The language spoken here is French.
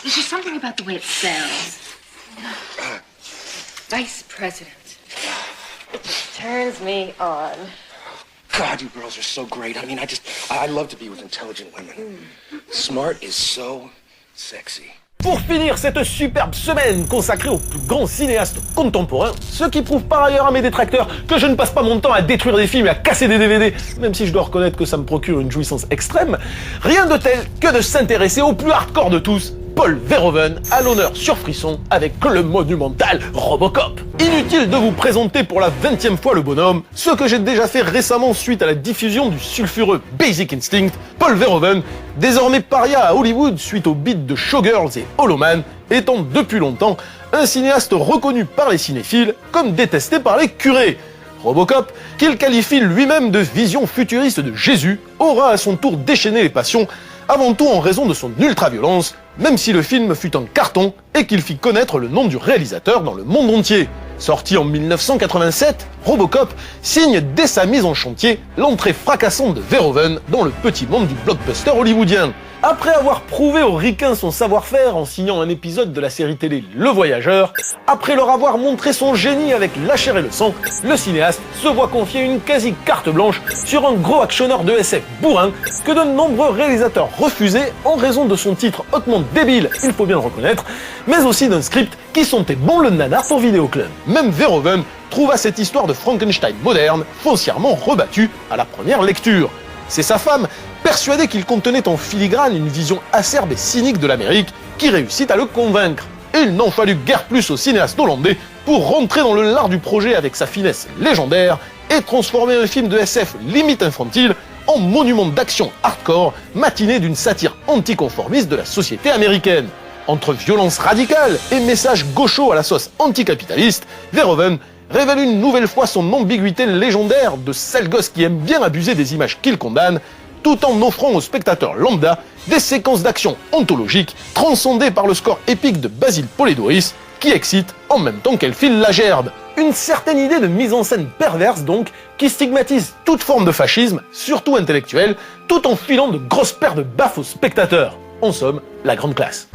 There's just something about the way it sounds. Vice President. It just turns me on. God, you girls are so great. I mean, I love to be with intelligent women. Smart is so sexy. Pour finir cette superbe semaine consacrée aux plus grands cinéastes contemporains, ce qui prouve par ailleurs à mes détracteurs que je ne passe pas mon temps à détruire des films et à casser des DVD, même si je dois reconnaître que ça me procure une jouissance extrême, rien de tel que de s'intéresser au plus hardcore de tous, Paul Verhoeven, à l'honneur sur Frisson avec le monumental Robocop. Inutile de vous présenter pour la 20e fois le bonhomme, ce que j'ai déjà fait récemment suite à la diffusion du sulfureux Basic Instinct, Paul Verhoeven, désormais paria à Hollywood suite aux beats de Showgirls et Hollow Man, étant depuis longtemps un cinéaste reconnu par les cinéphiles comme détesté par les curés. Robocop, qu'il qualifie lui-même de vision futuriste de Jésus, aura à son tour déchaîné les passions, avant tout en raison de son ultra-violence, même si le film fut un carton et qu'il fit connaître le nom du réalisateur dans le monde entier. Sorti en 1987, Robocop signe dès sa mise en chantier l'entrée fracassante de Verhoeven dans le petit monde du blockbuster hollywoodien. Après avoir prouvé aux ricains son savoir-faire en signant un épisode de la série télé Le Voyageur, après leur avoir montré son génie avec La chair et le sang, le cinéaste se voit confier une quasi carte blanche sur un gros actionneur de SF bourrin que de nombreux réalisateurs refusaient en raison de son titre hautement débile, il faut bien le reconnaître, mais aussi d'un script qui sentait bon le nanar pour vidéoclub. Même Verhoeven trouva cette histoire de Frankenstein moderne foncièrement rebattue à la première lecture. C'est sa femme, persuadée qu'il contenait en filigrane une vision acerbe et cynique de l'Amérique, qui réussit à le convaincre. Et il n'en fallut guère plus au cinéaste hollandais pour rentrer dans le lard du projet avec sa finesse légendaire et transformer un film de SF limite infantile en monument d'action hardcore matiné d'une satire anticonformiste de la société américaine. Entre violence radicale et messages gauchos à la sauce anticapitaliste, Verhoeven révèle une nouvelle fois son ambiguïté légendaire de sale gosse qui aime bien abuser des images qu'il condamne, tout en offrant aux spectateurs lambda des séquences d'action ontologiques transcendées par le score épique de Basil Poledouris, qui excite en même temps qu'elle file la gerbe. Une certaine idée de mise en scène perverse donc, qui stigmatise toute forme de fascisme, surtout intellectuel, tout en filant de grosses paires de baffes aux spectateurs. En somme, la grande classe.